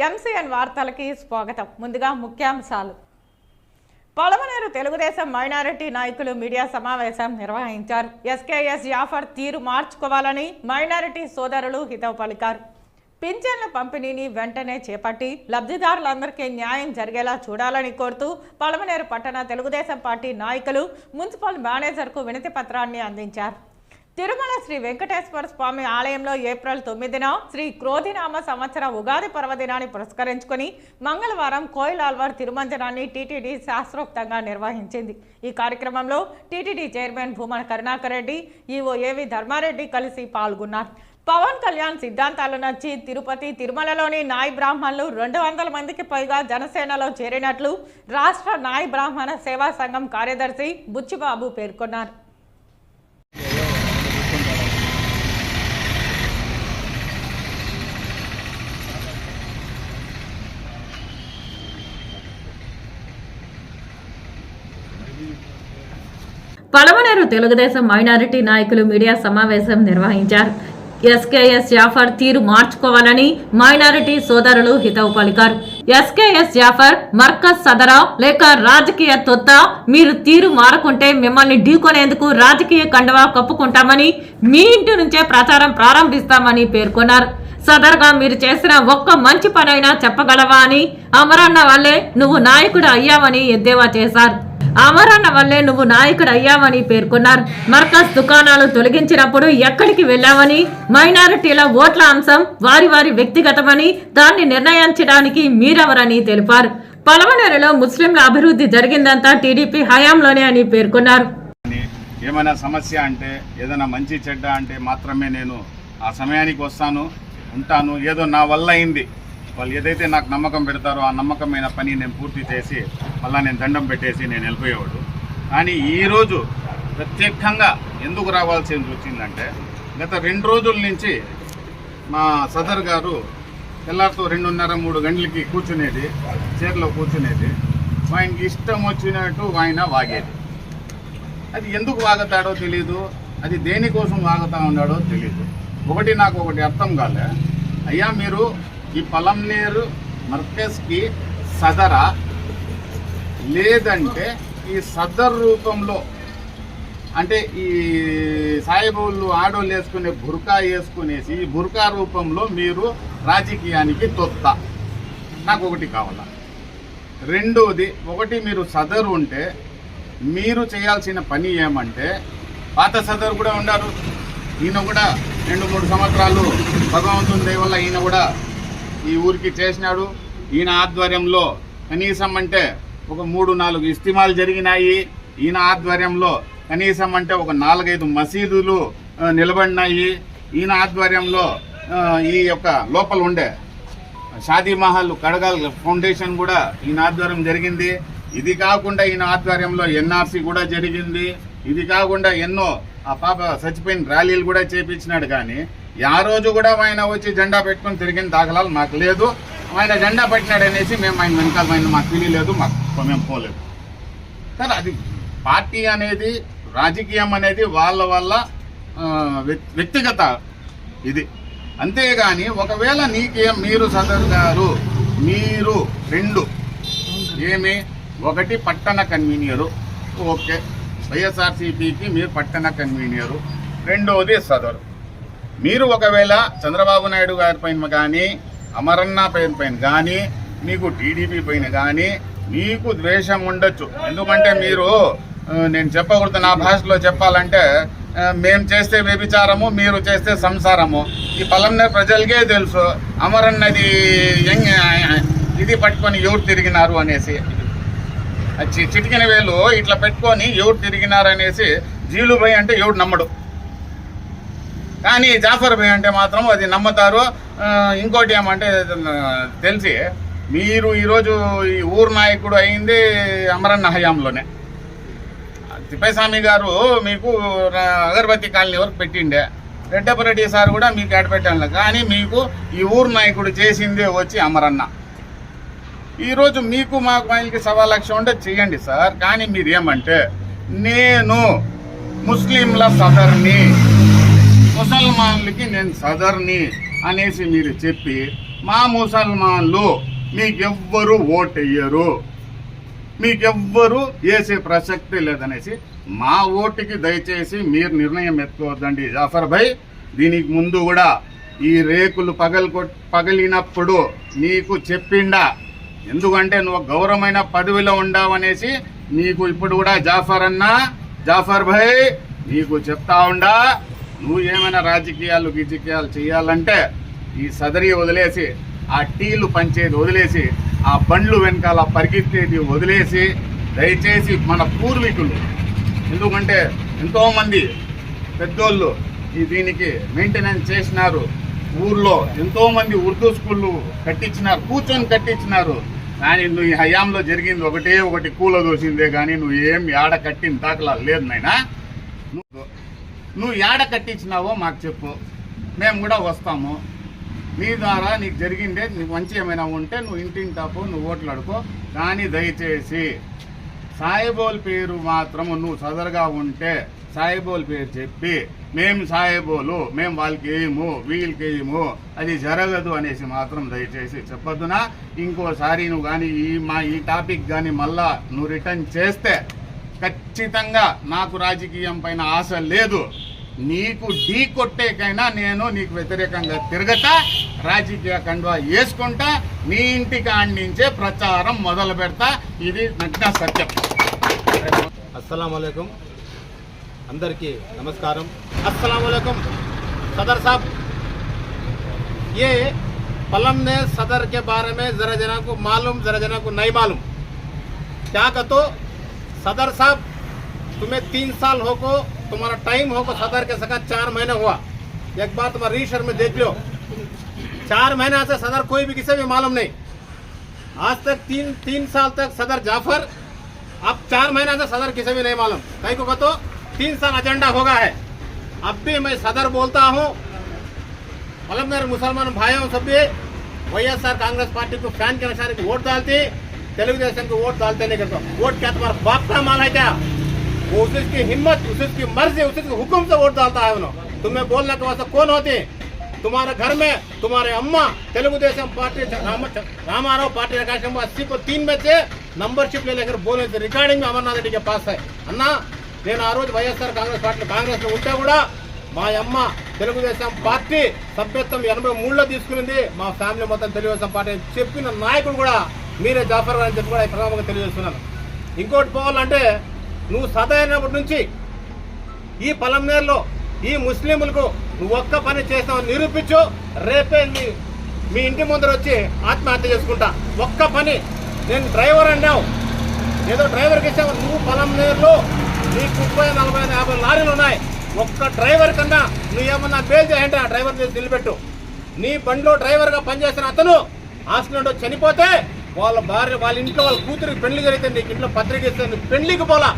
MCN వార్తలకి స్వాగతం. ముందుగా ముఖ్యాంశాలు. పలమనేరు తెలుగుదేశం మైనారిటీ నాయకులు మీడియా సమావేశం నిర్వహించారు. ఎస్కేఎస్ జాఫర్ తీరు మార్చుకోవాలని మైనారిటీ సోదరులు హితవు పలికారు. పింఛన్ల పంపిణీని వెంటనే చేపట్టి లబ్ధిదారులందరికీ న్యాయం జరిగేలా చూడాలని కోరుతూ పలమనేరు పట్టణ తెలుగుదేశం పార్టీ నాయకులు మున్సిపల్ మేనేజర్కు వినతి పత్రాన్ని అందించారు. తిరుమల శ్రీ వెంకటేశ్వర స్వామి ఆలయంలో ఏప్రిల్ 9న శ్రీ క్రోధినామ సంవత్సర ఉగాది పర్వదినాన్ని పురస్కరించుకుని మంగళవారం కోయిలాల్వార్ తిరుమంజనాన్ని టీటీడీ శాస్త్రోక్తంగా నిర్వహించింది. ఈ కార్యక్రమంలో TTD chairman Bhumana Karunakar Reddy, EO AV Dharmareddy కలిసి పాల్గొన్నారు. పవన్ కళ్యాణ్ సిద్ధాంతాలు నచ్చి తిరుపతి తిరుమలలోని నాయ్ బ్రాహ్మణులు 200 మందికి పైగా జనసేనలో చేరినట్లు రాష్ట్ర నాయ్ బ్రాహ్మణ సేవా సంఘం కార్యదర్శి బుచ్చిబాబు పేర్కొన్నారు. పలమనేరు తెలుగుదేశం మైనారిటీ నాయకులు మీడియా సమావేశం నిర్వహించారు. ఎస్కేఎస్ జాఫర్ తీరు మార్చుకోవాలని మైనారిటీ సోదరులు హితవు పలికారు. ఎస్కేఎస్ జాఫర్ మర్కజ్ సదరా లేక రాజకీయ తొత్త, మీరు తీరు మారకుంటే మిమ్మల్ని ఢీకొనేందుకు రాజకీయ కండువా కప్పుకుంటామని, మీ ఇంటి నుంచే ప్రచారం ప్రారంభిస్తామని పేర్కొన్నారు. సదర్గా మీరు చేసిన ఒక్క మంచి పనైనా చెప్పగలవా అని, అమరన్న వల్లే నువ్వు నాయకుడు అయ్యావని ఎద్దేవా చేశారు. అమరన్న వల్లే నువ్వు నాయకుడు అయ్యావని పేర్కొన్నారు. మర్కజ్ దుకాణాలు తొలగించినప్పుడు ఎక్కడికి వెళ్ళావని, మైనారిటీల ఓట్ల అంశం వారి వారి వ్యక్తిగతమని, దాన్ని నిర్ణయించడానికి మీరెవరని తెలిపారు. పలమనేరులో ముస్లింల అభివృద్ధి జరిగిందంతా టీడీపీ హయాంలోనే అని పేర్కొన్నారు. ఏమైనా సమస్య అంటే, ఏదైనా మంచి చెడ్డ అంటే మాత్రమే నేను ఆ సమయానికి వస్తాను, ఉంటాను. ఏదో నా వల్ల అయింది, వాళ్ళు ఏదైతే నాకు నమ్మకం పెడతారో ఆ నమ్మకమైన పని నేను పూర్తి చేసి మళ్ళీ నేను దండం పెట్టేసి నేను వెళ్ళిపోయేవాడు. కానీ ఈరోజు ప్రత్యేకంగా ఎందుకు రావాల్సి వచ్చిందంటే, గత 2 రోజుల నుంచి మా సదర్ గారు తెల్లారితో 2:30-3 గంటలకి కూర్చునేది, చైర్లో కూర్చునేది, ఆయనకి ఇష్టం వచ్చినట్టు ఆయన వాగేది. అది ఎందుకు వాగుతాడో తెలీదు, అది దేనికోసం వాగుతా ఉన్నాడో తెలీదు. నాకు ఒకటి అర్థం కాలే. అయ్యా, మీరు ఈ పలమనేరు మర్కజ్కి సదరా, లేదంటే ఈ సదర్ రూపంలో అంటే ఈ సాయిబులు ఆడోళ్ళు వేసుకునే బుర్కా వేసుకునేసి ఈ బుర్కా రూపంలో మీరు రాజకీయానికి తొత్త. నాకు ఒకటి కావాలా. రెండోది, మీరు సదరు ఉంటే మీరు చేయాల్సిన పని ఏమంటే, పాత సదరు కూడా ఉన్నారు, ఈయన కూడా 2-3 సంవత్సరాలు భగవంతుని దయ వల్ల ఈయన కూడా ఈ ఊరికి చేసినాడు. ఈయన ఆధ్వర్యంలో కనీసం అంటే ఒక 3-4 ఇస్తిమాలు జరిగినాయి. ఈయన ఆధ్వర్యంలో కనీసం అంటే ఒక 4-5 మసీదులు నిలబడినాయి. ఈయన ఆధ్వర్యంలో ఈ యొక్క లోపల ఉండే షాదీ మహల్ కడగాల్ ఫౌండేషన్ కూడా ఈయన ఆధ్వర్యం జరిగింది. ఇది కాకుండా ఈయన ఆధ్వర్యంలో ఎన్ఆర్సీ కూడా జరిగింది. ఇది కాకుండా ఎన్నో ఆ పాప చచ్చిపోయిన ర్యాలీలు కూడా చేపించినాడు. కానీ ఆ రోజు కూడా ఆయన వచ్చి జెండా పెట్టుకుని తిరిగిన దాఖలాలు మాకు లేదు. ఆయన జెండా పెట్టినాడు అనేసి మేము ఆయన వెనకాల మాకు తెలియలేదు, మేము పోలేదు. సరే, అది పార్టీ అనేది, రాజకీయం అనేది వాళ్ళ వ్యక్తిగత ఇది, అంతేగాని ఒకవేళ మీరు సదర్ గారు మీరు 2 ఏమి, ఒకటి పట్టణ కన్వీనియరు, ఓకే, వైఎస్ఆర్సీపీకి మీరు పట్టణ కన్వీనియరు. రెండోది సదరు. మీరు ఒకవేళ చంద్రబాబు నాయుడు గారి పైన కానీ, అమరన్న పైన కానీ, మీకు టీడీపీ పైన కానీ మీకు ద్వేషం ఉండొచ్చు. ఎందుకంటే మీరు, నేను చెప్పకూడదు, నా భాషలో చెప్పాలంటే, మేము చేస్తే వ్యభిచారము, మీరు చేస్తే సంసారము. ఈ పలమనేరు ప్రజలకే తెలుసు అమరన్నది ఇది పట్టుకొని ఎవరు తిరిగినారు అనేసి. చిటికిన వేలు ఇట్లా పెట్టుకొని ఎవరు తిరిగినారనేసి జీలు భయ్ అంటే ఎవడు నమ్మడు, కానీ జాఫర్ భయ్ అంటే మాత్రం అది నమ్ముతారు. ఇంకోటి ఏమంటే, తెలిసి మీరు ఈరోజు ఈ ఊరు నాయకుడు అయింది అమరన్న హయాంలోనే. తిప్పేస్వామి గారు మీకు అగరబత్తి కాలనీ వరకు పెట్టిండే, రెడ్డపరెడ్డి సార్ కూడా మీకు యాడ్ పెట్టాను. కానీ మీకు ఈ ఊరు నాయకుడు చేసిందే వచ్చి అమరన్న. ఈరోజు మీకు మాకు మైల్కి 1,00,000 ఉంటే చేయండి సార్. కానీ మీరు ఏమంటే, నేను ముస్లింల సదర్ని, ముసల్మాన్లకి నేను సదర్ని, అనేసి మీరు చెప్పి మా ముసల్మాన్లు మీకెవ్వరు ఓటెయ్యరు, మీకెవ్వరు వేసే ప్రసక్తి లేదనేసి మా ఓటుకి దయచేసి మీరు నిర్ణయం ఎత్తుకోవద్దండి జాఫర్ భాయ్. దీనికి ముందు కూడా ఈ రేకులు పగలినప్పుడు నీకు చెప్పిండా, ఎందుకంటే నువ్వు గౌరవమైన పదవిలో ఉండావనేసి నీకు ఇప్పుడు కూడా జాఫర్ భాయ్ నీకు చెప్తా ఉండా. నువ్వు ఏమైనా రాజకీయాలు చేయాలంటే ఈ సదరి వదిలేసి, ఆ టీలు పంచేది వదిలేసి, ఆ బండ్లు వెనకాల పరిగెత్తేది వదిలేసి దయచేసి మన పూర్వీకులు, ఎందుకంటే ఎంతోమంది పెద్దోళ్ళు దీనికి మెయింటెనెన్స్ చేసినారు, ఊర్లో ఎంతోమంది ఉర్దూ స్కూళ్ళు కట్టించినారు, కూర్చొని కట్టించినారు. కానీ నువ్వు ఈ హయాంలో జరిగింది ఒకటి కూల దోసిందే కానీ నువ్వు ఏం ఏడ కట్టిన దాఖలా లేదు నాయనా. నువ్వు ఏడ కట్టించినావో మాకు చెప్పు, మేము కూడా వస్తాము. నీ ద్వారా నీకు జరిగిందే నీకు మంచి ఏమైనా ఉంటే నువ్వు ఇంటింటాపు నువ్వు ఓట్లు అడుకో. కానీ దయచేసి సాయిబోల్ పేరు మాత్రము నువ్వు సదరుగా ఉంటే సాయిబోల్ పేరు చెప్పి మేము సాయిబోలు, మేము వాళ్ళకి వేయము వీళ్ళకి వేయము, అది జరగదు అనేసి మాత్రం దయచేసి చెప్పొద్దునా. ఇంకోసారి నువ్వు కానీ ఈ టాపిక్ కానీ మళ్ళా నువ్వు రిటర్న్ చేస్తే ఖచ్చితంగా నాకు రాజకీయం పైన ఆశ లేదు, నీకు ఢీ కొట్టేకైనా నేను నీకు వ్యతిరేకంగా తిరగతా, రాజకీయ కండువా వేసుకుంటా, నీ ఇంటికి ఆడించే ప్రచారం మొదలు పెడతా. ఇది నగ్న సత్యం. अस्सलाम वालेकुम, अंदर की नमस्कारम। अस्सलाम वालेकुम सदर साहब, ये पलम ने सदर के बारे में जरा जना को मालूम जरा जना को नहीं मालूम। क्या कहते सदर साहब, तुम्हें 3 साल हो को तुम्हारा टाइम हो को सदर के सका 4 महीने हुआ। एक बार तुम्हारा रीशर में देख लो, 4 महीने से सदर कोई भी किसी भी मालूम नहीं। आज तक 3 साल तक सदर जाफर, अब 4 महीना से सदर किसी भी नहीं मालूम। कहीं को तो 3 साल एजेंडा होगा है। अब भी मैं सदर बोलता हूँ, मतलब मेरे मुसलमान भाइयों सब भी YSR कांग्रेस पार्टी को फैन के अनुसार वोट डालते, तेलुगु देशम को वोट डालते नहीं करते। वोट क्या तुम्हारा बाप का माल है क्या? वो उसकी हिम्मत, उसकी मर्जी, उसके हुक्म से वोट डालता है। उन्होंने तुम्हें बोलने के वास्ते कौन होते? तुम्हारे घर में तुम्हारे अम्मा तेलुगु देशम पार्टी रामाराव पार्टी रकाश 80 को 3 में से नंबरशिप ले लेकर बोले थे। रिकॉर्डिंग में अमरनाथ रेड्डी के पास है। अन्ना నేను ఆ రోజు వైఎస్ఆర్ కాంగ్రెస్ లో ఉంటే కూడా మా అమ్మ తెలుగుదేశం పార్టీ సభ్యత్వం 83లో తీసుకునింది. మా ఫ్యామిలీ మొత్తం తెలుగుదేశం పార్టీ చెప్పిన నాయకుడు కూడా మీరే జాఫర్ గారు అని చెప్పి కూడా ప్రధానంగా తెలియజేస్తున్నాను. ఇంకోటి పోవాలంటే నువ్వు సదైనప్పటి నుంచి ఈ పలంనేరులో ఈ ముస్లింలకు నువ్వు ఒక్క పని చేస్తావు నిరూపించు. రేపే మీ ఇంటి ముందర వచ్చి ఆత్మహత్య చేసుకుంటా. ఒక్క పని, నేను డ్రైవర్ అన్నావు, ఏదో డ్రైవర్కి ఇచ్చావు. నువ్వు పలంనేరులో నీకు 30, 40, 50 లారీలు ఉన్నాయి. ఒక్క డ్రైవర్ కన్నా నువ్వు ఏమన్నా బేల్ చేయంటే ఆ డ్రైవర్ నిలబెట్టు. నీ బండిలో డ్రైవర్గా పనిచేసిన అతను యాక్సిడెంట్ చనిపోతే వాళ్ళ భార్య, వాళ్ళ ఇంట్లో వాళ్ళ కూతురికి పెళ్లి జరిగితే నీకు ఇంట్లో పత్రిక ఇస్తే నువ్వు పెళ్లికి పోలా.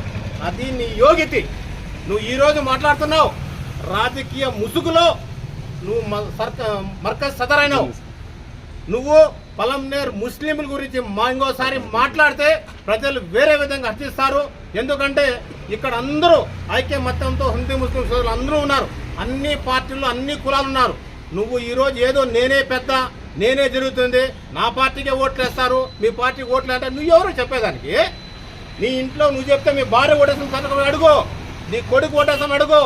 అది నీ యోగితి. నువ్వు ఈరోజు మాట్లాడుతున్నావు రాజకీయ ముసుగులో నువ్వు మర్కజ్ సదర్ అయినావు. నువ్వు పలంనేర్ ముస్లింల గురించి ఇంకోసారి మాట్లాడితే ప్రజలు వేరే విధంగా హర్షిస్తారు. ఎందుకంటే ఇక్కడ అందరూ ఐక్యమత్యంతో హిందూ ముస్లిం సోదరులు అందరూ ఉన్నారు. అన్ని పార్టీలు అన్ని కులాలు ఉన్నారు. నువ్వు ఈరోజు ఏదో నేనే పెద్ద, నేనే జరుగుతుంది, నా పార్టీకే ఓట్లు వేస్తారు, మీ పార్టీకి ఓట్లు అంటే నువ్వు ఎవరు చెప్పేదానికి? నీ ఇంట్లో నువ్వు చెప్తే మీ భార్య ఓటేసిన సంతకం అడుగు, నీ కొడుకు ఓటేసం అడుగు,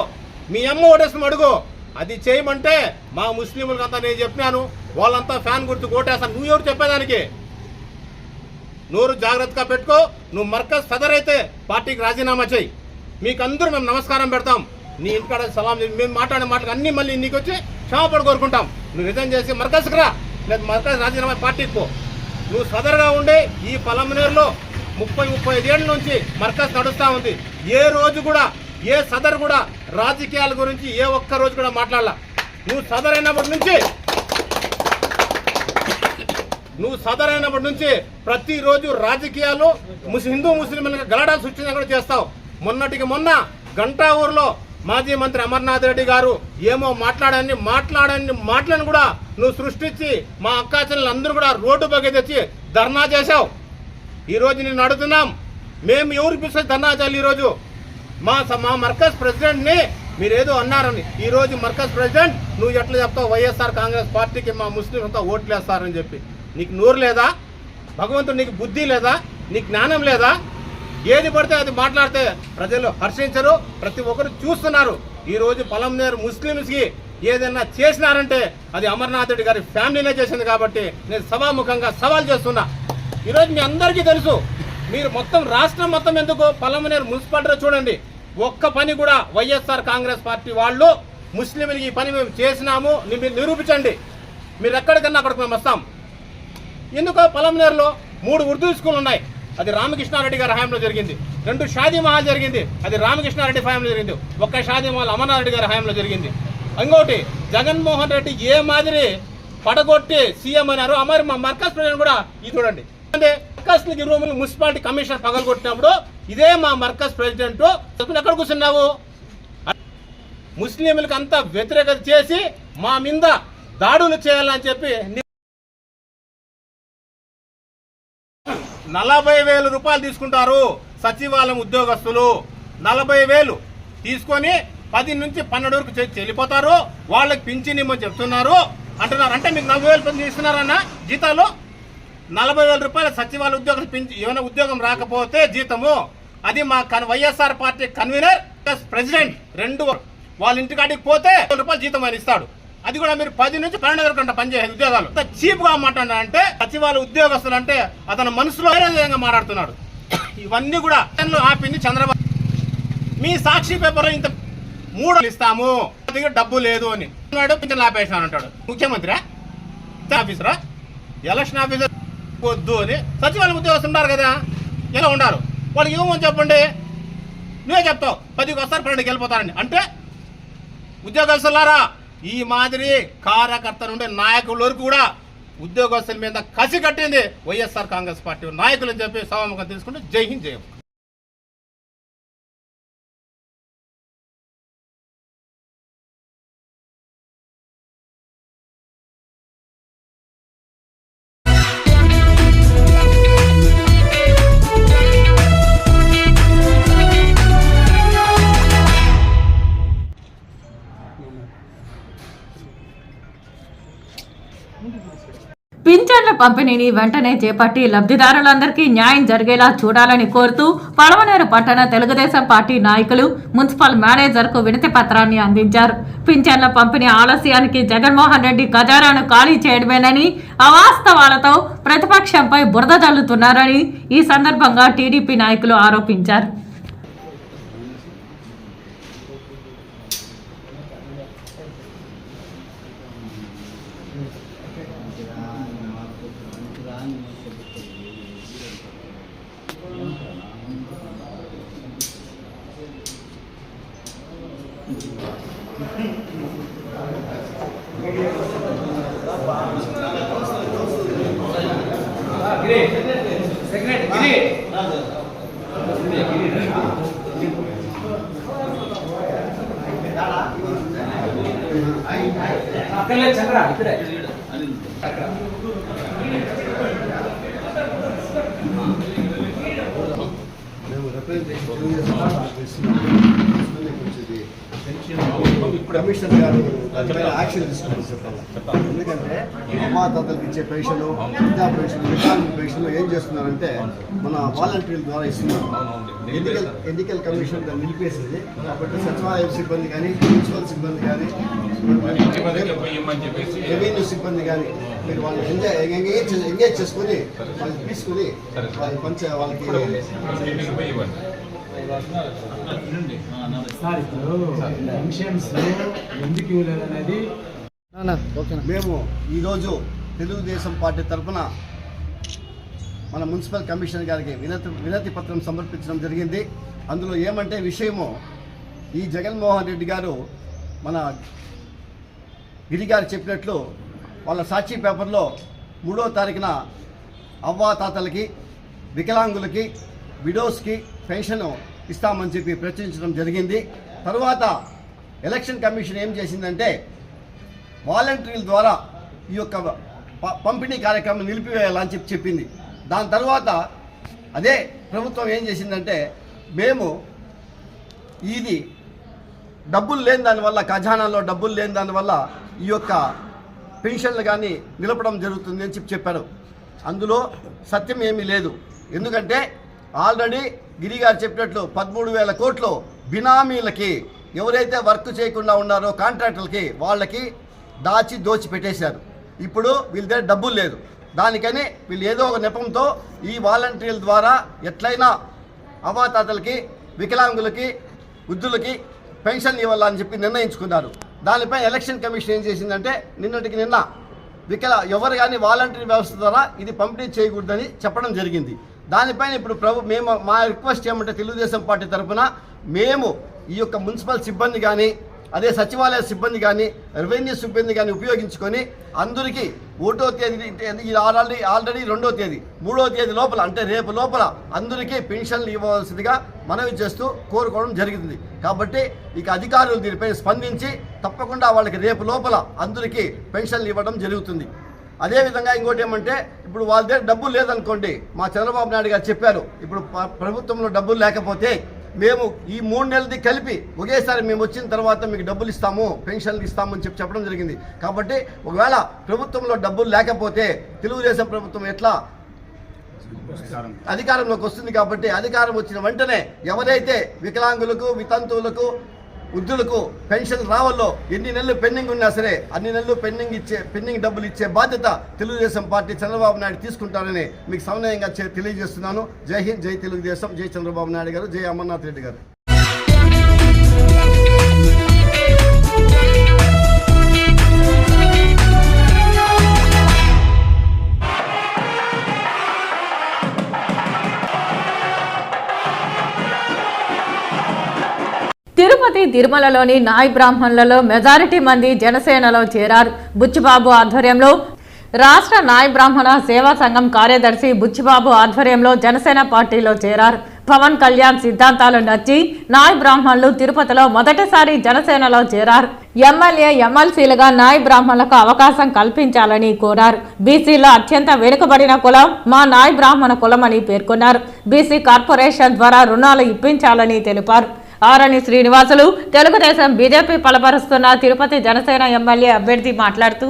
మీ అమ్మ ఓటేసం అడుగు. అది చేయమంటే మా ముస్లింలకంతా నేను చెప్పినాను, వాళ్ళంతా ఫ్యాన్ గుర్తు ఓటేస్తాను. నువ్వు ఎవరు చెప్పేదానికి? నోరు జాగ్రత్తగా పెట్టుకో. నువ్వు మర్కజ్ సదర్ అయితే పార్టీకి రాజీనామా చేయి. మీకు అందరూ మేము నమస్కారం పెడతాం. నీ ఇంటికాడ సలాం, మేము మాట్లాడే మాటలు అన్నీ మళ్ళీ నీకు వచ్చి క్షమాపణ కోరుకుంటాం. నువ్వు రిజైన్ చేసి మర్కజ్కి రా, లేదా మర్కజ్ రాజీనామా పార్టీకి పో. నువ్వు సదర్గా ఉండే ఈ పలంనేరులో 30-35 ఏళ్ళ నుంచి మర్కజ్ నడుస్తూ ఉంది. ఏ రోజు కూడా ఏ సదర్ కూడా రాజకీయాల గురించి ఏ ఒక్క రోజు కూడా మాట్లాడాల. నువ్వు సదర్ అయినప్పటి నుంచి ప్రతిరోజు రాజకీయాలు హిందూ ముస్లింలకు గలడాలు సృష్టించడం కూడా చేస్తావు. మొన్నటికి మొన్న గంటా ఊర్లో మాజీ మంత్రి అమర్నాథ్ రెడ్డి గారు ఏమో మాట్లాడని మాటలను కూడా నువ్వు సృష్టించి మా అక్కా చెల్లెలు అందరూ కూడా రోడ్డు బగ్గే తెచ్చి ధర్నా చేశావు. ఈరోజు నేను అడుగుతున్నాం, మేము ఎవరికి పిలిస్తే ధర్నా చేయాలి? ఈరోజు మా మర్కజ్ ప్రెసిడెంట్ని మీరేదో అన్నారని ఈరోజు మర్కజ్ ప్రెసిడెంట్ నువ్వు ఎట్లా చెప్తావు వైఎస్ఆర్ కాంగ్రెస్ పార్టీకి మా ముస్లిం అంతా ఓట్లు వేస్తారని చెప్పి. నీకు నోరు లేదా? భగవంతుడు నీకు బుద్ధి లేదా? నీకు జ్ఞానం లేదా? ఏది పడితే అది మాట్లాడితే ప్రజలు హర్షించరు. ప్రతి ఒక్కరు చూస్తున్నారు. ఈరోజు పలమనేరు ముస్లిమ్స్కి ఏదైనా చేసినారంటే అది అమర్నాథ్ రెడ్డి గారి ఫ్యామిలీనే చేసింది. కాబట్టి నేను సభాముఖంగా సవాల్ చేస్తున్నా. ఈరోజు మీ అందరికీ తెలుసు, మీరు మొత్తం రాష్ట్రం మొత్తం ఎందుకు పలమనేరు మున్సిపాలిటీలో చూడండి, ఒక్క పని కూడా వైఎస్ఆర్ కాంగ్రెస్ పార్టీ వాళ్ళు ముస్లింలకి ఈ పని మేము చేసినాము మీరు నిరూపించండి. మీరు ఎక్కడికన్నా అక్కడికి మేము వస్తాం. ఎందుకో పలమనేరులో 3 ఉర్దూ స్కూల్ ఉన్నాయి, అది రామకృష్ణారెడ్డి గారి హయాంలో జరిగింది. 2 షాదీ మహల్ జరిగింది, అది రామకృష్ణారెడ్డి హయాంలో జరిగింది. ఒక్క షాదీ మహల్ అమర్నాథ్ రెడ్డి గారి హయాంలో జరిగింది. ఇంకోటి జగన్మోహన్ రెడ్డి ఏ మాదిరి పడగొట్టి సీఎం అన్నారు. అమర్ మా మర్కజ్ ప్రెసిడెంట్ కూడా ఇది చూడండి, మర్కజ్ రూములు మున్సిపాలిటీ కమిషనర్ పగలగొట్టినప్పుడు ఇదే మా మర్కజ్ ప్రెసిడెంట్ ఎక్కడ కూర్చున్నావు? ముస్లింలకు అంతా వ్యతిరేకత చేసి మా మీద దాడులు చేయాలని చెప్పి 40,000 రూపాయలు తీసుకుంటారు సచివాలయం ఉద్యోగస్తులు. 40,000 తీసుకొని 10 నుంచి 12 వరకు వెళ్ళిపోతారు. వాళ్ళకి పింఛన్ ఇమ్మని చెప్తున్నారు అంటున్నారు. అంటే మీకు 40,000 ఇస్తున్నారన్న జీతాలు? 40,000 రూపాయల సచివాలయ ఉద్యోగం ఏమైనా ఉద్యోగం రాకపోతే జీతము అది మా వైఎస్ఆర్ పార్టీ కన్వీనర్ ప్రెసిడెంట్ 2 వాళ్ళ ఇంటికాడికి పోతే రూపాయలు జీతం అని ఇస్తాడు. అది కూడా మీరు 10 నుంచి 12 వరకు అంట పనిచేసే ఉద్యోగాలు. చీప్ గా మాట్లాడారంటే సచివాలయ ఉద్యోగస్తులు అంటే అతను మనసులో వేరే విధంగా మాట్లాడుతున్నాడు. ఇవన్నీ కూడా ఆపింది చంద్రబాబు. మీ సాక్షి పేపర్ ఇంత 3 ఇస్తాము, డబ్బు లేదు అని పింఛన్ ఆపేసాను అంటాడు. ముఖ్యమంత్రి ఆఫీసరా, ఎలక్షన్ ఆఫీసర్ వద్దు అని సచివాలయం ఉద్యోగస్తులు ఉన్నారు కదా, ఎలా ఉన్నారు? వాళ్ళకి ఏమని చెప్పండి, నువ్వే చెప్తావు 10కి వస్తారు 12కి వెళ్ళిపోతారని. అంటే ఉద్యోగస్తులారా, ఈ మాదిరి కార్యకర్త నుండి నాయకుల వరకు కూడా ఉద్యోగస్తుల మీద కసి కట్టింది వైఎస్ఆర్ కాంగ్రెస్ పార్టీ నాయకులు అని చెప్పి సభాముఖంగా తెలుసుకుంటే జై హింద్ జై. పింఛన్ల పంపిణీని వెంటనే చేపట్టి లబ్ధిదారులందరికీ న్యాయం జరిగేలా చూడాలని కోరుతూ పలమనేరు పట్టణ తెలుగుదేశం పార్టీ నాయకులు మున్సిపల్ మేనేజర్కు వినతి పత్రాన్ని అందించారు. పింఛన్ల పంపిణీ ఆలస్యానికి జగన్మోహన్ రెడ్డి ఖజానాను ఖాళీ చేయడమేనని, అవాస్తవాలతో ప్రతిపక్షంపై బురద జల్లుతున్నారని ఈ సందర్భంగా టీడీపీ నాయకులు ఆరోపించారు. కమిషనర్ గారు యాక్షన్ తీసుకుని చెప్పాలి. ఎందుకంటే అమ్మా తాతలకు ఇచ్చే పెన్షన్, వృద్ధా పెన్షన్, వికలాంగుల పెన్షన్ ఏం చేస్తున్నారంటే మన వాలంటీర్ల ద్వారా ఇస్తున్నారు. ఎన్నికల కమిషన్ దాన్ని నిలిపేసింది. కాబట్టి సచివాలయ సిబ్బంది కానీ, మున్సిపల్ సిబ్బంది కానీ, రెవెన్యూ సిబ్బంది కానీ మీరు వాళ్ళని ఎంగేజ్ చేసుకుని వాళ్ళని తీసుకుని వాళ్ళకి సార్ ఇప్పుడు పెన్షన్స్ ఎందుకు ఇవ్వలేదనేది మేము ఈరోజు తెలుగుదేశం పార్టీ తరఫున మన మున్సిపల్ కమిషనర్ గారికి వినతి పత్రం సమర్పించడం జరిగింది. అందులో ఏమంటే విషయము, ఈ జగన్మోహన్ రెడ్డి గారు మన గిరి గారు చెప్పినట్లు వాళ్ళ సాక్షి పేపర్లో 3వ తారీఖున అవ్వా తాతలకి, వికలాంగులకి, విడోస్కి పెన్షన్ ఇస్తామని చెప్పి ప్రచురించడం జరిగింది. తర్వాత ఎలక్షన్ కమిషన్ ఏం చేసిందంటే వాలంటీర్ల ద్వారా ఈ యొక్క పంపిణీ కార్యక్రమం నిలిపివేయాలని చెప్పింది. దాని తర్వాత అదే ప్రభుత్వం ఏం చేసిందంటే మేము ఇది డబ్బులు లేని దానివల్ల, ఖజానాలో డబ్బులు లేని దానివల్ల ఈ యొక్క పెన్షన్లు కానీ నిలపడం జరుగుతుంది అని చెప్పారు. అందులో సత్యం ఏమీ లేదు. ఎందుకంటే ఆల్రెడీ గిరి గారు చెప్పినట్లు 13,000 కోట్లు బినామీలకి, ఎవరైతే వర్క్ చేయకుండా ఉన్నారో కాంట్రాక్టర్లకి, వాళ్ళకి దోచి పెట్టేశారు. ఇప్పుడు వీళ్ళ దగ్గర డబ్బులు లేదు. దానికని వీళ్ళు ఏదో ఒక నెపంతో ఈ వాలంటీర్ల ద్వారా ఎట్లయినా అవాతాతలకి, వికలాంగులకి, వృద్ధులకి పెన్షన్ ఇవ్వాలని చెప్పి నిర్ణయించుకున్నారు. దానిపై ఎలక్షన్ కమిషన్ ఏం చేసిందంటే నిన్నటికి నిన్న ఎవరు కానీ వాలంటీర్ వ్యవస్థ ద్వారా ఇది పంపిణీ చేయకూడదని చెప్పడం జరిగింది. దానిపైన ఇప్పుడు మేము మా రిక్వెస్ట్ ఏమంటే తెలుగుదేశం పార్టీ తరఫున మేము ఈ యొక్క మున్సిపల్ సిబ్బంది కానీ, అదే సచివాలయ సిబ్బంది కానీ, రెవెన్యూ సిబ్బంది కానీ ఉపయోగించుకొని అందరికీ 1వ తేదీ, ఆల్రెడీ 2వ తేదీ, 3వ తేదీ లోపల, అంటే రేపు లోపల అందరికీ పెన్షన్లు ఇవ్వవలసిందిగా మనవి చేస్తూ కోరుకోవడం జరుగుతుంది. కాబట్టి ఇక అధికారులు దీనిపై స్పందించి తప్పకుండా వాళ్ళకి రేపు లోపల అందరికీ పెన్షన్లు ఇవ్వడం జరుగుతుంది. అదేవిధంగా ఇంకోటి ఏమంటే, ఇప్పుడు వాళ్ళ దగ్గర డబ్బులు లేదనుకోండి, మా చంద్రబాబు నాయుడు గారు చెప్పారు, ఇప్పుడు ప్రభుత్వంలో డబ్బులు లేకపోతే మేము ఈ 3 నెలలది కలిపి ఒకేసారి మేము వచ్చిన తర్వాత మీకు డబ్బులు ఇస్తాము, పెన్షన్లు ఇస్తామని చెప్పడం జరిగింది. కాబట్టి ఒకవేళ ప్రభుత్వంలో డబ్బులు లేకపోతే తెలుగుదేశం ప్రభుత్వం ఎట్లా అధికారంలోకి వస్తుంది. కాబట్టి అధికారం వచ్చిన వెంటనే ఎవరైతే వికలాంగులకు, వితంతువులకు, వృద్ధులకు పెన్షన్ రావాలో, ఎన్ని నెలలు పెండింగ్ ఉన్నా సరే అన్ని నెలలు పెండింగ్ డబ్బులు ఇచ్చే బాధ్యత తెలుగుదేశం పార్టీ చంద్రబాబు నాయుడు తీసుకుంటారని మీకు సమన్వయంగా తెలియజేస్తున్నాను. జై హింద్, జై తెలుగుదేశం, జై చంద్రబాబు నాయుడు గారు, జై అమర్నాథ్ రెడ్డి గారు. తిరుపతి తిరుమలలోని నాయ్ బ్రాహ్మణులలో మెజారిటీ మంది జనసేనలో చేరారు. బుచ్చిబాబు ఆధ్వర్యంలో రాష్ట్ర నాయ్ బ్రాహ్మణ సేవా సంఘం కార్యదర్శి బుచ్చిబాబు ఆధ్వర్యంలో జనసేన పార్టీలో చేరారు. పవన్ కళ్యాణ్ సిద్ధాంతాలు నచ్చి నాయ్ బ్రాహ్మణులు తిరుపతిలో మొదటిసారి జనసేనలో చేరారు. ఎమ్మెల్యే, ఎమ్మెల్సీలుగా నాయ్ బ్రాహ్మణులకు అవకాశం కల్పించాలని కోరారు. బీసీలో అత్యంత వెనుకబడిన కులం మా నాయ్ బ్రాహ్మణ కులమని పేర్కొన్నారు. బీసీ కార్పొరేషన్ ద్వారా రుణాలు ఇప్పించాలని తెలిపారు. ఆరణి శ్రీనివాసులు తెలుగుదేశం, బీజేపీ బలపరుస్తున్న తిరుపతి జనసేన ఎమ్మెల్యే అభ్యర్థి మాట్లాడుతూ,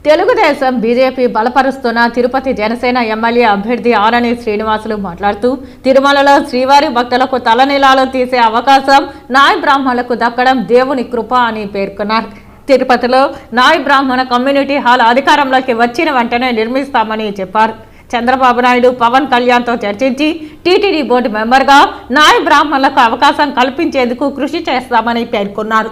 తెలుగుదేశం, బీజేపీ బలపరుస్తున్న తిరుపతి జనసేన ఎమ్మెల్యే అభ్యర్థి ఆరణి శ్రీనివాసులు మాట్లాడుతూ, తిరుమలలో శ్రీవారి భక్తులకు తలనీలాలు తీసే అవకాశం నాయ్ బ్రాహ్మణులకు దక్కడం దేవుని కృప అని పేర్కొన్నారు. తిరుపతిలో నాయ్ బ్రాహ్మణ కమ్యూనిటీ హాల్ అధికారంలోకి వచ్చిన వెంటనే నిర్మిస్తామని చెప్పారు. చంద్రబాబు నాయుడు పవన్ కళ్యాణ్తో చర్చించి టీటీడీ బోర్డు మెంబర్గా నాయ్ బ్రాహ్మణులకు అవకాశం కల్పించేందుకు కృషి చేస్తామని పేర్కొన్నారు.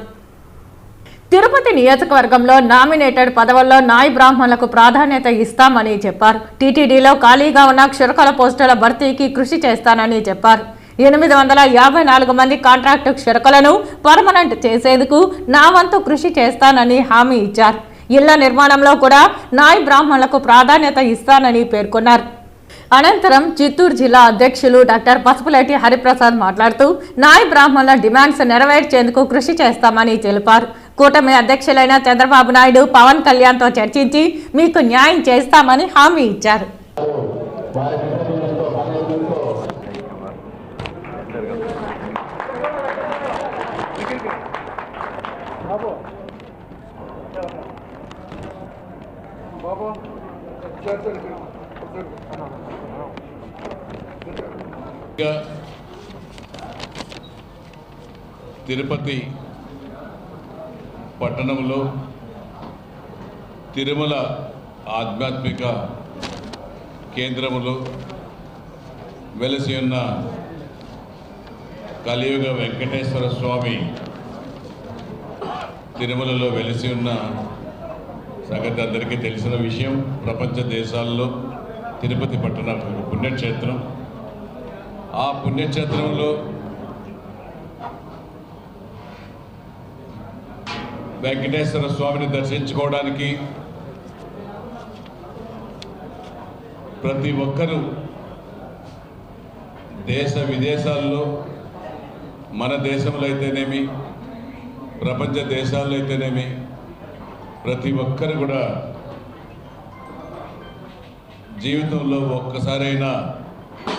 తిరుపతి నియోజకవర్గంలో నామినేటెడ్ పదవుల్లో నాయ్ బ్రాహ్మణులకు ప్రాధాన్యత ఇస్తామని చెప్పారు. టీటీడీలో ఖాళీగా ఉన్న క్షురకుల పోస్టుల భర్తీకి కృషి చేస్తానని చెప్పారు. 854 మంది కాంట్రాక్టు క్షురకులను పర్మనెంట్ చేసేందుకు నా వంతు కృషి చేస్తానని హామీ ఇచ్చారు. ఇళ్ల నిర్మాణంలో కూడా నాయ్ బ్రాహ్మణులకు ప్రాధాన్యత ఇస్తానని పేర్కొన్నారు. అనంతరం చిత్తూరు జిల్లా అధ్యక్షులు డాక్టర్ పసుపులేటి హరిప్రసాద్ మాట్లాడుతూ, నాయ్ బ్రాహ్మణుల డిమాండ్స్ నెరవేర్చేందుకు కృషి చేస్తామని తెలిపారు. కూటమి అధ్యక్షులైన చంద్రబాబు నాయుడు పవన్ కళ్యాణ్తో చర్చించి మీకు న్యాయం చేస్తామని హామీ ఇచ్చారు. తిరుపతి పట్టణంలో తిరుమల ఆధ్యాత్మిక కేంద్రములో వెలసి ఉన్న కలియుగ వెంకటేశ్వర స్వామి తిరుమలలో వెలసి ఉన్న సంగతి అందరికీ తెలిసిన విషయం. ప్రపంచ దేశాల్లో తిరుపతి పట్టణం పుణ్యక్షేత్రం. ఆ పుణ్యక్షేత్రంలో వెంకటేశ్వర స్వామిని దర్శించుకోవడానికి ప్రతి ఒక్కరూ దేశ విదేశాల్లో, మన దేశంలో అయితేనేమి, ప్రపంచ దేశాల్లో అయితేనేమి, ప్రతి ఒక్కరు కూడా జీవితంలో ఒక్కసారైనా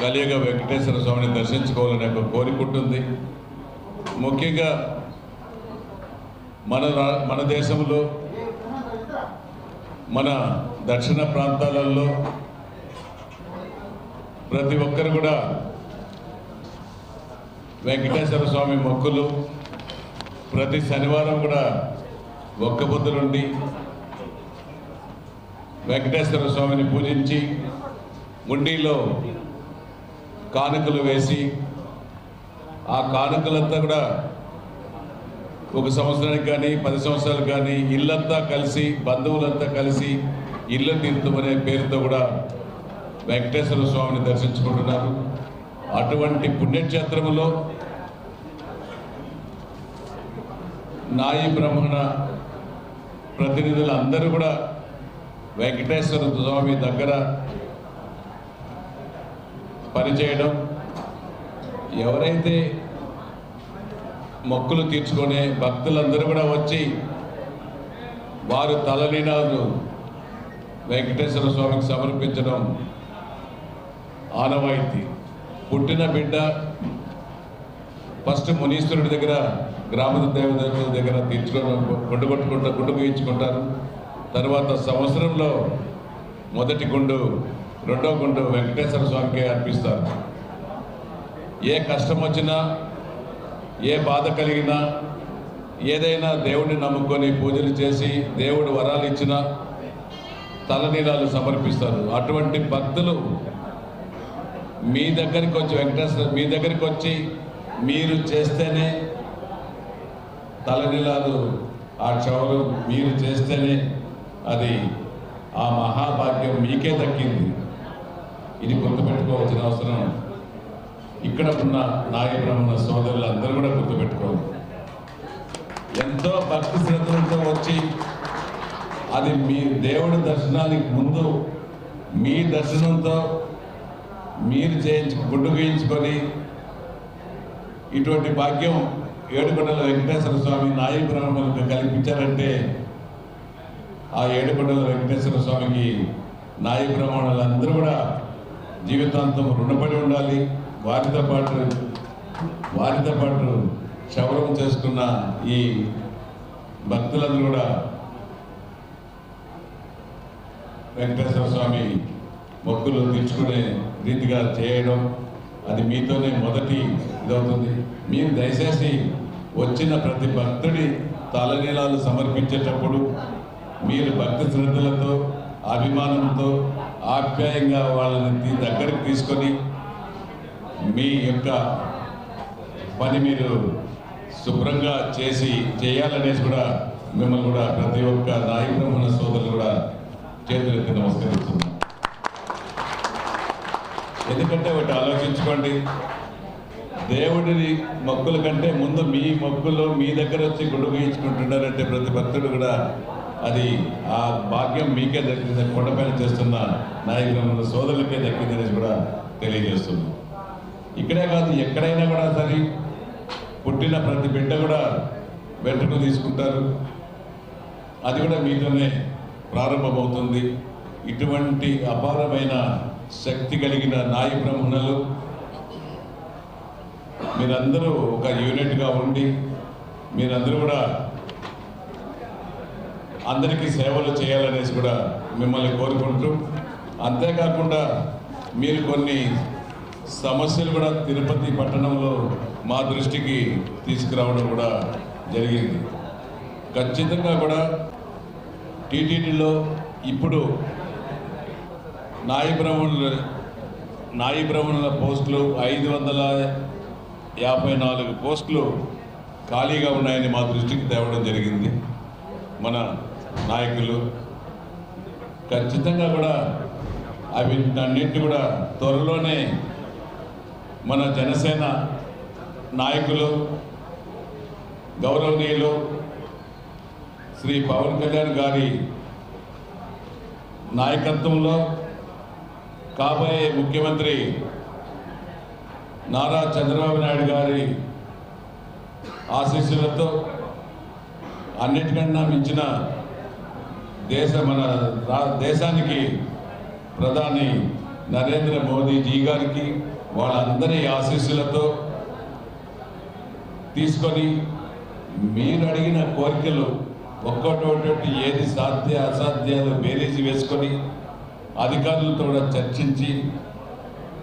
కలియుగ వెంకటేశ్వర స్వామిని దర్శించుకోవాలనే ఒక కోరిక ఉంటుంది. ముఖ్యంగా మన దేశంలో మన దక్షిణ ప్రాంతాలలో ప్రతి ఒక్కరు కూడా వెంకటేశ్వర స్వామి మొక్కులు ప్రతి శనివారం కూడా ఒక్క పొద్దులుండి వెంకటేశ్వర స్వామిని పూజించి ఉండిలో కానుకలు వేసి ఆ కానుకలంతా కూడా ఒక సంవత్సరానికి కానీ 10 సంవత్సరాలు కానీ ఇల్లంతా కలిసి బంధువులంతా కలిసి ఇల్లు తీర్థం అనే పేరుతో కూడా వెంకటేశ్వర స్వామిని దర్శించుకుంటున్నారు. అటువంటి పుణ్యక్షేత్రంలో నాయి బ్రాహ్మణ ప్రతినిధులు అందరూ కూడా వెంకటేశ్వర స్వామి దగ్గర పనిచేయడం, ఎవరైతే మొక్కులు తీర్చుకునే భక్తులందరూ కూడా వచ్చి వారు తలనీలాలు వెంకటేశ్వర స్వామికి సమర్పించడం ఆనవాయితీ. పుట్టిన బిడ్డ ఫస్ట్ మునీశ్వరుడి దగ్గర గ్రామ దేవతల దగ్గర తీర్చుకోవడం, గుండు గీయించుకుంటారు. తర్వాత సంవత్సరంలో మొదటి గుండు, రెండో గుండు వెంకటేశ్వర స్వామికి అర్పిస్తారు. ఏ కష్టం వచ్చినా, ఏ బాధ కలిగినా, ఏదైనా దేవుడిని నమ్ముకొని పూజలు చేసి దేవుడు వరాలు ఇచ్చినా తలనీలాలు సమర్పిస్తారు. అటువంటి భక్తులు మీ దగ్గరికి వచ్చి మీ దగ్గరికి వచ్చి మీరు చేస్తేనే తలనీలాలు, ఆ క్షవలు మీరు చేస్తేనే అది ఆ మహాభాగ్యం మీకే దక్కింది. ఇది గుర్తుపెట్టుకోవాల్సిన అవసరం ఇక్కడ ఉన్న నాయ బ్రాహ్మణ సోదరులు అందరూ కూడా గుర్తుపెట్టుకోవాలి. ఎంతో భక్తి శ్రద్ధలతో వచ్చి అది మీ దేవుడి దర్శనానికి ముందు మీ దర్శనంతో మీరు గుండు గీయించుకొని ఇటువంటి భాగ్యం ఏడుకొండల వెంకటేశ్వర స్వామి నాయ బ్రాహ్మణులకు కల్పించారంటే ఆ ఏడుకొండల వెంకటేశ్వర స్వామికి నాయ బ్రాహ్మణులందరూ కూడా జీవితాంతం రుణపడి ఉండాలి. వారితో పాటు క్షవరం చేసుకున్న ఈ భక్తులందరూ కూడా వెంకటేశ్వర స్వామి మొక్కులు తీర్చుకునే రీతిగా చేయడం అది మీతోనే మొదటి ఇదవుతుంది. మీరు దయచేసి వచ్చిన ప్రతి భక్తుడి తలనీలాలు సమర్పించేటప్పుడు మీరు భక్తి శ్రద్ధలతో, అభిమానంతో, ఆప్యాయంగా వాళ్ళని దగ్గరికి తీసుకొని మీ యొక్క పని మీరు శుభ్రంగా చేయాలనేసి కూడా మిమ్మల్ని కూడా ప్రతి ఒక్క నాయ బ్రాహ్మణ సోదరులు కూడా చేతులెత్తి నమస్కరిస్తున్నారు. ఎందుకంటే ఒకటి ఆలోచించుకోండి, దేవుడిని మొక్కుల కంటే ముందు మీ మొక్కులు మీ దగ్గర వచ్చి గుండు గీయించుకుంటున్నారంటే ప్రతి భక్తుడు కూడా అది ఆ భాగ్యం మీకే దక్కింది, కొండపైన చేస్తున్న నాయ బ్రాహ్మణ సోదరులకే దక్కిందనేసి కూడా తెలియజేస్తున్నాం. ఇక్కడే కాదు, ఎక్కడైనా కూడా సరే పుట్టిన ప్రతి బిడ్డ కూడా వెంట్రుకలు తీసుకుంటారు. అది కూడా మీతోనే ప్రారంభమవుతుంది. ఇటువంటి అపారమైన శక్తి కలిగిన నాయ బ్రాహ్మణులు మీరందరూ ఒక యూనిట్గా ఉండి మీరందరూ కూడా అందరికీ సేవలు చేయాలనేసి కూడా మిమ్మల్ని కోరుకుంటూ, అంతేకాకుండా మీరు కొన్ని సమస్యలు కూడా తిరుపతి పట్టణంలో మా దృష్టికి తీసుకురావడం కూడా జరిగింది. ఖచ్చితంగా కూడా టీటీడీలో ఇప్పుడు నాయ బ్రాహ్మణుల పోస్టులు 554 పోస్టులు ఖాళీగా ఉన్నాయని మా దృష్టికి తేవడం జరిగింది. మన నాయకులు ఖచ్చితంగా కూడా అన్నింటినీ కూడా త్వరలోనే మన జనసేన నాయకులు గౌరవనీయులు శ్రీ పవన్ కళ్యాణ్ గారి నాయకత్వంలో కాబోయే ముఖ్యమంత్రి నారా చంద్రబాబు నాయుడు గారి ఆశీస్సులతో అన్నిటికన్నా మించిన మన దేశానికి ప్రధాని నరేంద్ర మోదీజీ గారికి వాళ్ళందరి ఆశీస్సులతో తీసుకొని మీరు అడిగిన కోరికలు ఒక్కొక్కటి ఏది సాధ్య అసాధ్యాలు బేరీజు వేసుకొని అధికారులతో కూడా చర్చించి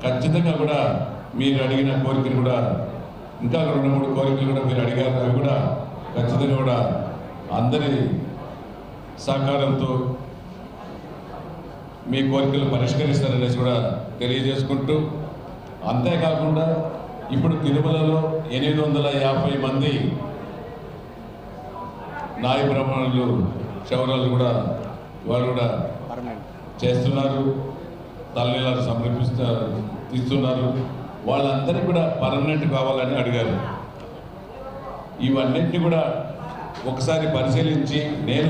ఖచ్చితంగా కూడా మీరు అడిగిన కోరికలు కూడా ఇంకా 2-3 కోరికలు కూడా మీరు అడిగారు. అవి కూడా ఖచ్చితంగా కూడా అందరి సహకారంతో మీ కోరికలు పరిష్కరిస్తారనేసి కూడా తెలియజేసుకుంటూ, అంతేకాకుండా ఇప్పుడు తిరుమలలో 850 మంది నాయ బ్రాహ్మణులు క్షవరాలు కూడా వాళ్ళు కూడా చేస్తున్నారు, తలనీలాలు తీస్తున్నారు. వాళ్ళందరికీ కూడా పర్మనెంట్ కావాలని అడిగారు. ఇవన్నింటినీ కూడా ఒకసారి పరిశీలించి, నేను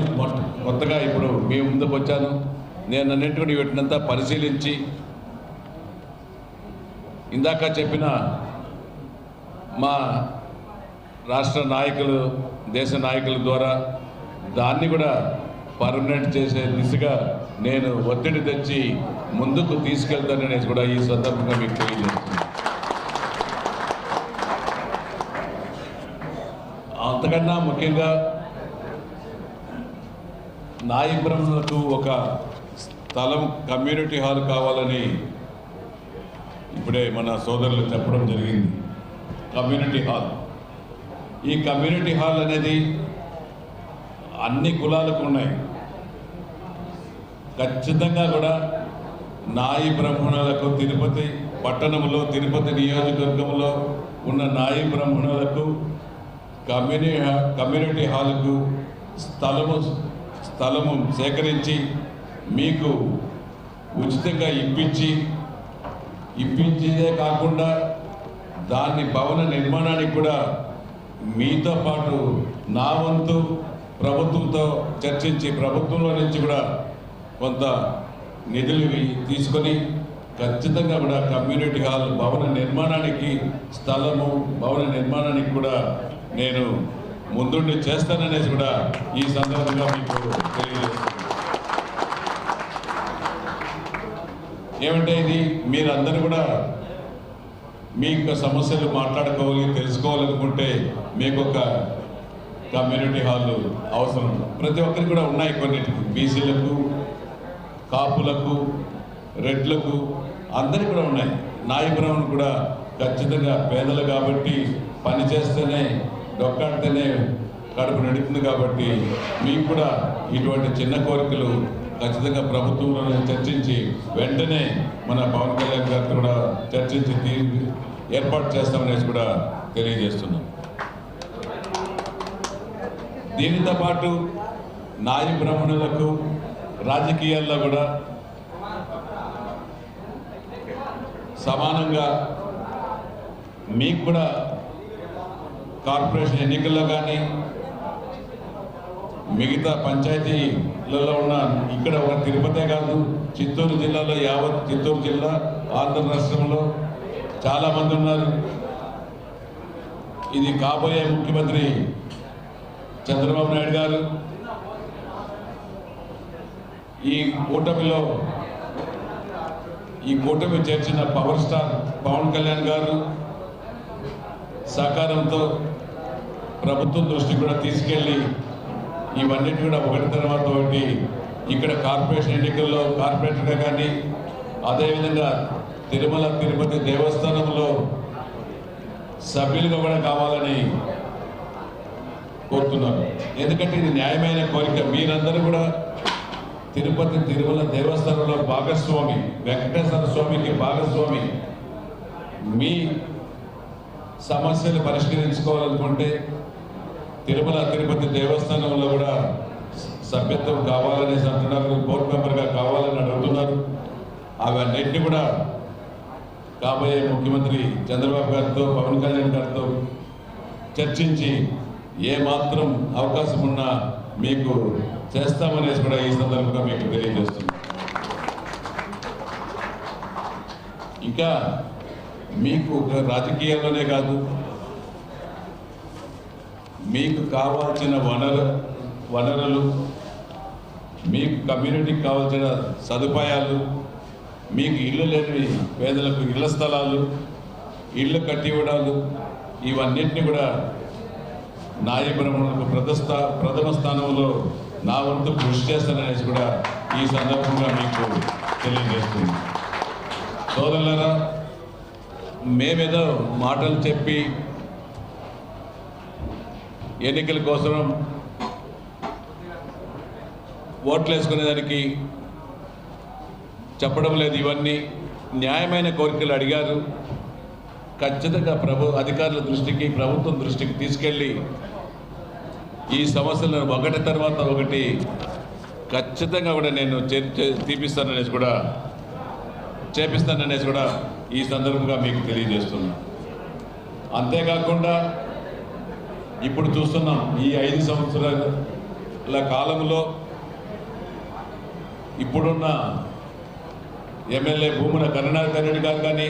కొత్తగా ఇప్పుడు మీ ముందుకు వచ్చాను, నేను అన్నింటి కూడా వీటినంతా పరిశీలించి ఇందాక చెప్పిన మా రాష్ట్ర నాయకులు, దేశ నాయకుల ద్వారా దాన్ని కూడా పర్మనెంట్ చేసే దిశగా నేను ఒత్తిడి తెచ్చి ముందుకు తీసుకెళ్తాననేసి కూడా ఈ సందర్భంగా మీకు తెలియజేస్తున్నాను. అంతకన్నా ముఖ్యంగా నాయి బ్రాహ్మణులకు ఒక స్థలం, కమ్యూనిటీ హాల్ కావాలని ఇప్పుడే మన సోదరులు చెప్పడం జరిగింది. కమ్యూనిటీ హాల్, ఈ కమ్యూనిటీ హాల్ అనేది అన్ని కులాలకు ఉన్నాయి. ఖచ్చితంగా కూడా నాయి బ్రాహ్మణులకు తిరుపతి పట్టణంలో, తిరుపతి నియోజకవర్గంలో ఉన్న నాయి బ్రాహ్మణులకు కమ్యూనిటీ హాల్కు స్థలము సేకరించి మీకు ఉచితంగా ఇప్పించేదే కాకుండా దాన్ని భవన నిర్మాణానికి కూడా మీతో పాటు నా వంతు ప్రభుత్వంతో చర్చించి ప్రభుత్వంలో నుంచి కూడా కొంత నిధులు తీసుకొని ఖచ్చితంగా కూడా కమ్యూనిటీ హాల్ భవన నిర్మాణానికి భవన నిర్మాణానికి కూడా నేను ముందుండి చేస్తాననేసి కూడా ఈ సందర్భంగా మీకు తెలియజేస్తున్నాను. ఏమంటే ఇది మీరందరూ కూడా మీ యొక్క సమస్యలు మాట్లాడుకోవాలి, తెలుసుకోవాలనుకుంటే మీకు ఒక కమ్యూనిటీ హాల్ అవసరం. ప్రతి ఒక్కరికి కూడా ఉన్నాయి, కొన్నిటికి బీసీలకు, కాపులకు, రెడ్లకు అందరికీ కూడా ఉన్నాయి. నాయి బ్రాహ్మణులు కూడా ఖచ్చితంగా పేదలు కాబట్టి పని చేస్తేనే డొక్కాడితేనే కడుపు నడుతుంది కాబట్టి మీకు కూడా ఇటువంటి చిన్న కోరికలు ఖచ్చితంగా ప్రభుత్వంలో చర్చించి వెంటనే మన పవన్ కళ్యాణ్ గారితో కూడా చర్చించి ఏర్పాటు చేస్తామనేసి కూడా తెలియజేస్తున్నాం. దీనితో పాటు నాయి బ్రాహ్మణులకు రాజకీయాల్లో కూడా సమానంగా మీకు కూడా కార్పొరేషన్ ఎన్నికల్లో కానీ మిగతా పంచాయతీలలో ఉన్న ఇక్కడ ఒక తిరుపతే కాదు, చిత్తూరు జిల్లాలో యావత్ చిత్తూరు జిల్లా, ఆంధ్ర రాష్ట్రంలో చాలామంది ఉన్నారు. ఇది కాబోయే ముఖ్యమంత్రి చంద్రబాబు నాయుడు గారు ఈ కూటమి చేర్చిన పవర్ స్టార్ పవన్ కళ్యాణ్ గారు సహకారంతో ప్రభుత్వం దృష్టికి కూడా తీసుకెళ్ళి ఇవన్నిటి కూడా ఒకటి తర్వాత ఒకటి ఇక్కడ కార్పొరేషన్ ఎన్నికల్లో కార్పొరేటర్గా కానీ అదేవిధంగా తిరుమల తిరుపతి దేవస్థానంలో సభ్యులుగా కూడా కావాలని కోరుతున్నారు. ఎందుకంటే ఇది న్యాయమైన కోరిక. మీరందరూ కూడా తిరుపతి తిరుమల దేవస్థానంలో భాగస్వామి, వెంకటేశ్వర స్వామికి భాగస్వామి. మీ సమస్యలు పరిష్కరించుకోవాలనుకుంటే తిరుమల తిరుపతి దేవస్థానంలో కూడా సభ్యత్వం కావాలనేసి అంటున్నారు, బోర్డు మెంబర్గా కావాలని అడుగుతున్నారు. అవన్నింటినీ కూడా కాబోయే ముఖ్యమంత్రి చంద్రబాబు గారితో, పవన్ కళ్యాణ్ గారితో చర్చించి ఏమాత్రం అవకాశం ఉన్నా మీకు చేస్తామనేసి కూడా ఈ సందర్భంగా మీకు తెలియజేస్తున్నాం. ఇంకా మీకు రాజకీయాల్లోనే కాదు, మీకు కావాల్సిన వనరులు, మీకు కమ్యూనిటీకి కావాల్సిన సదుపాయాలు, మీకు ఇల్లు లేని పేదలకు ఇళ్ల స్థలాలు, ఇళ్ళు కట్టివ్వడాలు, ఇవన్నింటినీ కూడా నాయబ్రహ్మణులకు ప్రథమ స్థానంలో నా వంతు కృషి చేస్తాననేసి కూడా ఈ సందర్భంగా మీకు తెలియజేస్తుంది. సోదరులారా, మేమేదో మాటలు చెప్పి ఎన్నికల కోసం ఓట్లు వేసుకునేదానికి చెప్పడం లేదు. ఇవన్నీ న్యాయమైన కోరికలు అడిగారు. ఖచ్చితంగా అధికారుల దృష్టికి, ప్రభుత్వం దృష్టికి తీసుకెళ్ళి ఈ సమస్యలను ఒకటి తర్వాత ఒకటి ఖచ్చితంగా కూడా నేను చేపిస్తాననేసి కూడా ఈ సందర్భంగా మీకు తెలియజేస్తున్నాను. అంతేకాకుండా ఇప్పుడు చూస్తున్నాం ఈ 5 సంవత్సరాల కాలంలో ఇప్పుడున్న ఎమ్మెల్యే భూముల కరుణాకర్ రెడ్డి గారు కానీ,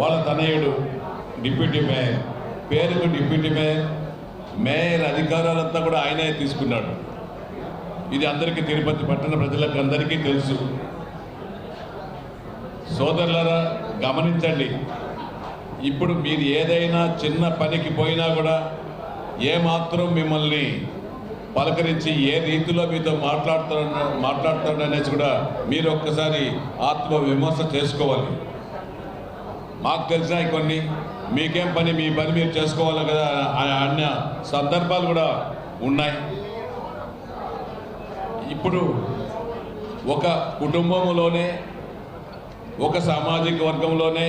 వాళ్ళ తనయుడు డిప్యూటీ మేయర్, పేరుకు డిప్యూటీ మేయర్ అధికారాలంతా కూడా ఆయనే తీసుకున్నాడు. ఇది అందరికీ, తిరుపతి పట్టణ ప్రజలకు అందరికీ తెలుసు. సోదరులారా, గమనించండి. ఇప్పుడు మీరు ఏదైనా చిన్న పనికి పోయినా కూడా ఏమాత్రం మిమ్మల్ని పలకరించి ఏ రీతిలో మీతో మాట్లాడుతాడనేసి కూడా మీరు ఒక్కసారి ఆత్మవిమర్శ చేసుకోవాలి. మాకు తెలిసినాయి కొన్ని, మీకేం పని, మీ పని మీరు చేసుకోవాలి కదా అన్న సందర్భాలు కూడా ఉన్నాయి. ఇప్పుడు ఒక కుటుంబంలోనే, ఒక సామాజిక వర్గంలోనే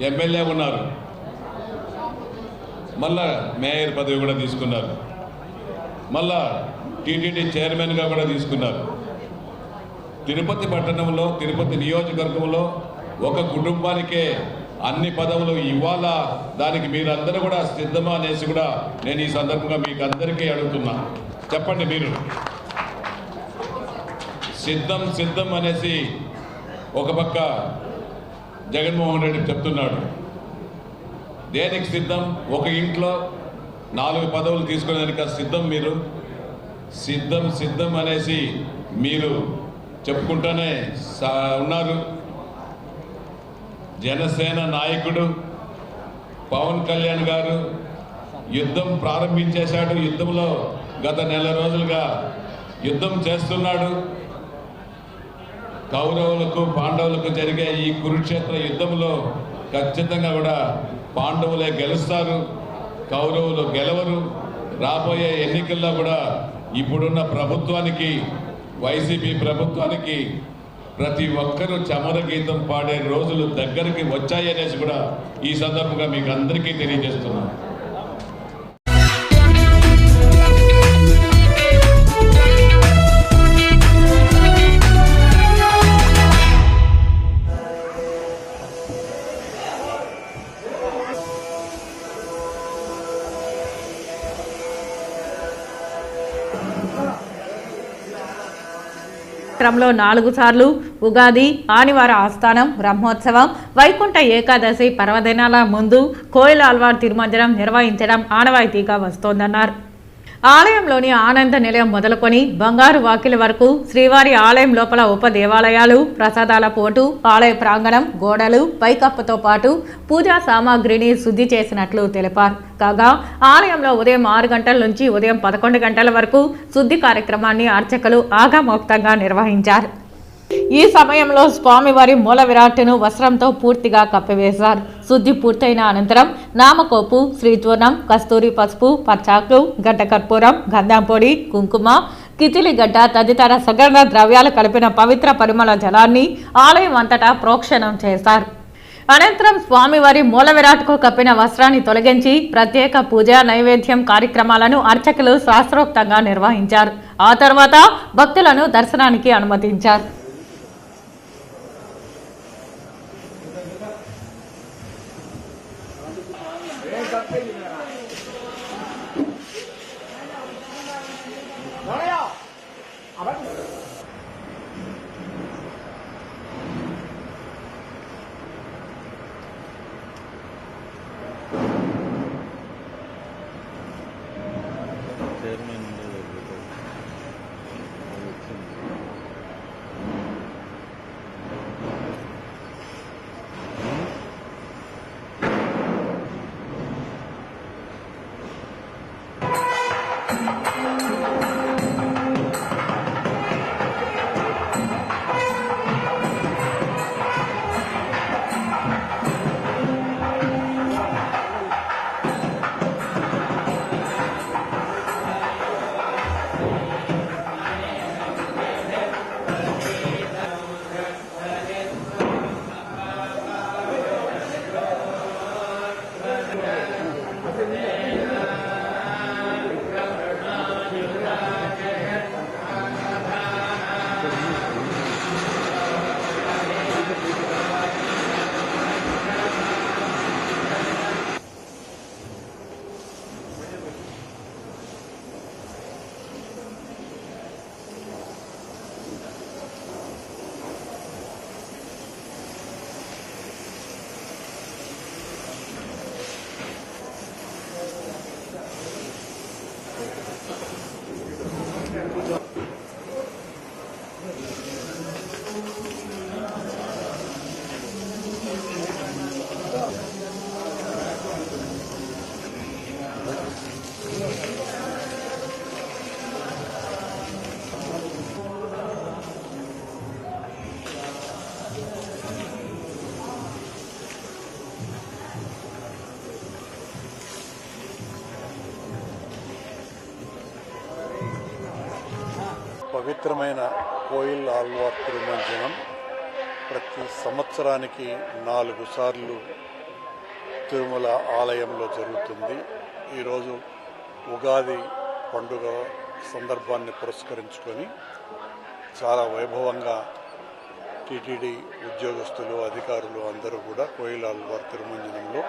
ఎమ్మెల్యే ఉన్నారు, మళ్ళా మేయర్ పదవి కూడా తీసుకున్నారు, మళ్ళా టీటీడీ చైర్మన్గా కూడా తీసుకున్నారు. తిరుపతి పట్టణంలో, తిరుపతి నియోజకవర్గంలో ఒక కుటుంబానికే అన్ని పదవులు ఇవ్వాలా, దానికి మీరందరూ కూడా సిద్ధమా అనేసి కూడా నేను ఈ సందర్భంగా మీకు అందరికీ అడుగుతున్నా. చెప్పండి, మీరు సిద్ధం అనేసి ఒక పక్క జగన్మోహన్ రెడ్డి చెప్తున్నాడు. దేనికి సిద్ధం? ఒక ఇంట్లో 4 పదవులు తీసుకునేదానికి సిద్ధం. మీరు సిద్ధం అనేసి మీరు చెప్పుకుంటూనే ఉన్నారు. జనసేన నాయకుడు పవన్ కళ్యాణ్ గారు యుద్ధం ప్రారంభించేశాడు. యుద్ధంలో గత నెల రోజులుగా యుద్ధం చేస్తున్నాడు. కౌరవులకు పాండవులకు జరిగే ఈ కురుక్షేత్ర యుద్ధంలో ఖచ్చితంగా కూడా పాండవులే గెలుస్తారు, కౌరవులు గెలవరు. రాబోయే ఎన్నికల్లో కూడా ఇప్పుడున్న ప్రభుత్వానికి, వైసీపీ ప్రభుత్వానికి ప్రతి ఒక్కరూ చమర గీతం పాడే రోజులు దగ్గరికి వచ్చాయనేసి కూడా ఈ సందర్భంగా మీకు అందరికీ తెలియజేస్తున్నాను. క్రమంలో 4 సార్లు ఉగాది, ఆదివార ఆస్థానం, బ్రహ్మోత్సవం, వైకుంఠ ఏకాదశి పర్వదినాల ముందు కోయిల ఆల్వార్ తిరుమంజనం నిర్వహించడం ఆనవాయితీగా వస్తోందన్నారు. ఆలయంలోని ఆనంద నిలయం మొదలుకొని బంగారు వాకిలి వరకు శ్రీవారి ఆలయం లోపల ఉప దేవాలయాలు, ప్రసాదాల పోటు, ఆలయ ప్రాంగణం, గోడలు, పైకప్పుతో పాటు పూజా సామాగ్రిని శుద్ధి చేసినట్లు తెలిపారు. కాగా ఆలయంలో ఉదయం 6 గంటల నుంచి ఉదయం 11 గంటల వరకు శుద్ధి కార్యక్రమాన్ని అర్చకులు ఆగమోక్తంగా నిర్వహించారు. ఈ సమయంలో స్వామివారి మూల విరాట్టును వస్త్రంతో పూర్తిగా కప్పివేశారు. శుద్ధి పూర్తయిన అనంతరం నామకోపు, శ్రీచూర్ణం, కస్తూరి పసుపు, పచ్చాకు, గడ్డ కర్పూరం, గంధం పొడి, కుంకుమ, కిచిలిగడ్డ తదితర సుగంధ ద్రవ్యాలు కలిపిన పవిత్ర పరిమళ జలాన్ని ఆలయం అంతటా ప్రోక్షణం చేశారు. అనంతరం స్వామివారి మూల విరాట్కు కప్పిన వస్త్రాన్ని తొలగించి ప్రత్యేక పూజ, నైవేద్యం కార్యక్రమాలను అర్చకులు శాస్త్రోక్తంగా నిర్వహించారు. ఆ తర్వాత భక్తులను దర్శనానికి అనుమతించారు. చైర్మన్ పవిత్రమైన కోయిల్ ఆళ్వార్ తిరుమంజనం ప్రతి సంవత్సరానికి 4 సార్లు తిరుమల ఆలయంలో జరుగుతుంది. ఈరోజు ఉగాది పండుగ సందర్భాన్ని పురస్కరించుకొని చాలా వైభవంగా టీటీడీ ఉద్యోగస్తులు, అధికారులు అందరూ కూడా కోయిల్ ఆళ్వార్ తిరుమంజనంలో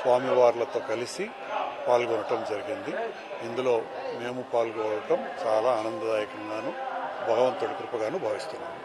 స్వామివార్లతో కలిసి పాల్గొనటం జరిగింది. ఇందులో మేము పాల్గొనటం చాలా ఆనందదాయకంగాను భగవంతుడి కృపగాను భావిస్తున్నాము.